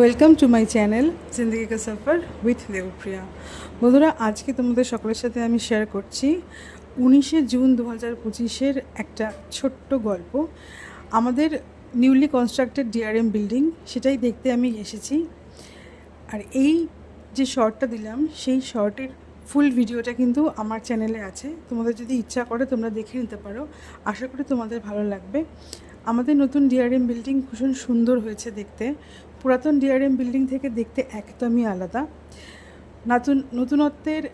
Welcome to my channel জিন্দগি কা সফর উইথ দেবপ্রিয়া। বন্ধুরা, আজকে তোমাদের সকলের সাথে আমি শেয়ার করছি 19 জুন 2025 একটা ছোট্ট গল্প। আমাদের নিউলি কনস্ট্রাক্টেড ডিআরএম বিল্ডিং, সেটাই দেখতে আমি এসেছি। আর এই যে শর্টটা দিলাম, সেই শর্টের ফুল ভিডিওটা কিন্তু আমার চ্যানেলে আছে। তোমাদের যদি ইচ্ছা করে তোমরা দেখে নিতে পারো। আশা করি তোমাদের ভালো লাগবে। আমাদের নতুন ডিআরএম বিল্ডিং ভীষণ সুন্দর হয়েছে দেখতে। পুরাতন ডিআরএম বিল্ডিং থেকে দেখতে একদমই আলাদা। নতুনত্বের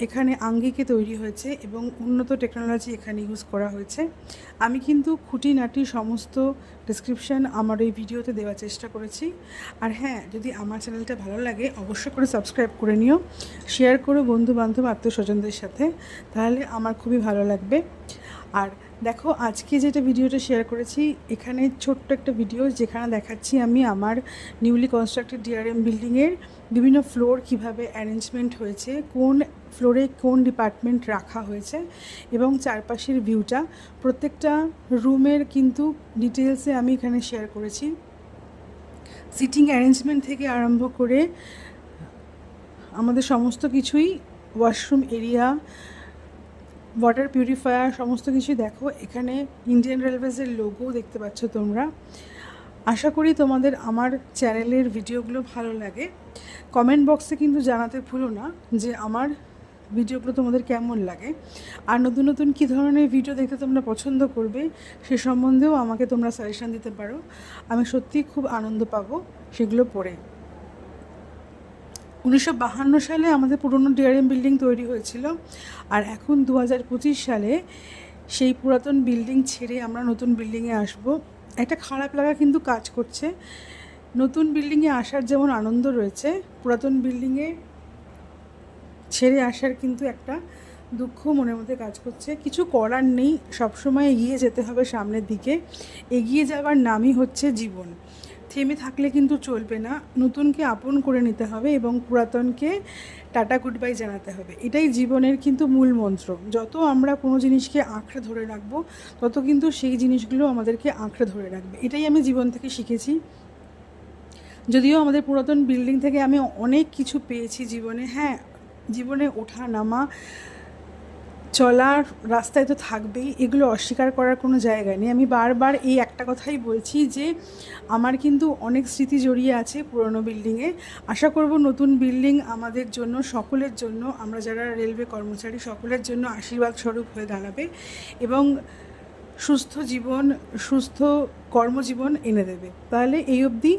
এখানে আঙ্গিকে তৈরি হয়েছে এবং উন্নত টেকনোলজি এখানে ইউজ করা হয়েছে। আমি কিন্তু খুঁটিনাটি সমস্ত ডেসক্রিপশান আমার এই ভিডিওতে দেওয়ার চেষ্টা করেছি। আর হ্যাঁ, যদি আমার চ্যানেলটা ভালো লাগে অবশ্যই করে সাবস্ক্রাইব করে নিও, শেয়ার করো বন্ধুবান্ধব আত্মীয়স্বজনদের সাথে, তাহলে আমার খুবই ভালো লাগবে। আর দেখো, আজকে যেটা ভিডিওটা শেয়ার করেছি, এখানে ছোট্ট একটা ভিডিও যেখানে দেখাচ্ছি আমি আমার নিউলি কনস্ট্রাক্টেড ডিআরএম বিল্ডিংয়ের বিভিন্ন ফ্লোর কিভাবে অ্যারেঞ্জমেন্ট হয়েছে, কোন ফ্লোরে কোন ডিপার্টমেন্ট রাখা হয়েছে এবং চারপাশের ভিউটা, প্রত্যেকটা রুমের কিন্তু ডিটেলসে আমি এখানে শেয়ার করেছি। সিটিং অ্যারেঞ্জমেন্ট থেকে আরম্ভ করে আমাদের সমস্ত কিছুই, ওয়াশরুম এরিয়া, ওয়াটার পিউরিফায়ার, সমস্ত কিছুই দেখো। এখানে ইন্ডিয়ান রেলওয়েজের লোগো দেখতে পাচ্ছ তোমরা। আশা করি তোমাদের আমার চ্যানেলের ভিডিওগুলো ভালো লাগে। কমেন্ট বক্সে কিন্তু জানাতে ভুলো না যে আমার ভিডিওগুলো তোমাদের কেমন লাগে, আর নতুন নতুন কী ধরনের ভিডিও দেখতে তোমরা পছন্দ করবে সে সম্বন্ধেও আমাকে তোমরা সাজেশান দিতে পারো। আমি সত্যিই খুব আনন্দ পাবো সেগুলো পড়ে। 1952 সালে আমাদের পুরনো ডিআরএম বিল্ডিং তৈরি হয়েছিল, আর এখন 2025 সালে সেই পুরাতন বিল্ডিং ছেড়ে আমরা নতুন বিল্ডিংয়ে আসব। একটা খারাপ লাগা কিন্তু কাজ করছে। নতুন বিল্ডিংয়ে আসার যেমন আনন্দ রয়েছে, পুরাতন বিল্ডিংয়ে ছেড়ে আসার কিন্তু একটা দুঃখ মনের মধ্যে কাজ করছে। কিছু করার নেই, সবসময় এগিয়ে যেতে হবে সামনের দিকে। এগিয়ে যাওয়ার নামই হচ্ছে জীবন। থেমে থাকলে কিন্তু চলবে না, নতুনকে আপন করে নিতে হবে এবং পুরাতনকে টাটা গুড বাই জানাতে হবে। এটাই জীবনের কিন্তু মূল মন্ত্র। যত আমরা কোনো জিনিসকে আঁকড়ে ধরে রাখবো, তত কিন্তু সেই জিনিসগুলো আমাদেরকে আঁকড়ে ধরে রাখবে। এটাই আমি জীবন থেকে শিখেছি। যদিও আমাদের পুরাতন বিল্ডিং থেকে আমি অনেক কিছু পেয়েছি জীবনে। হ্যাঁ, জীবনে ওঠা নামা, চলার রাস্তায় তো থাকবেই, এগুলো অস্বীকার করার কোনো জায়গা নেই। আমি বারবার এই একটা কথাই বলছি যে আমার কিন্তু অনেক স্মৃতি জড়িয়ে আছে পুরনো বিল্ডিংয়ে। আশা করব নতুন বিল্ডিং আমাদের জন্য, সকলের জন্য, আমরা যারা রেলওয়ে কর্মচারী সকলের জন্য আশীর্বাদ স্বরূপ হয়ে দাঁড়াবে এবং সুস্থ জীবন, সুস্থ কর্মজীবন এনে দেবে। তাহলে এই অবধি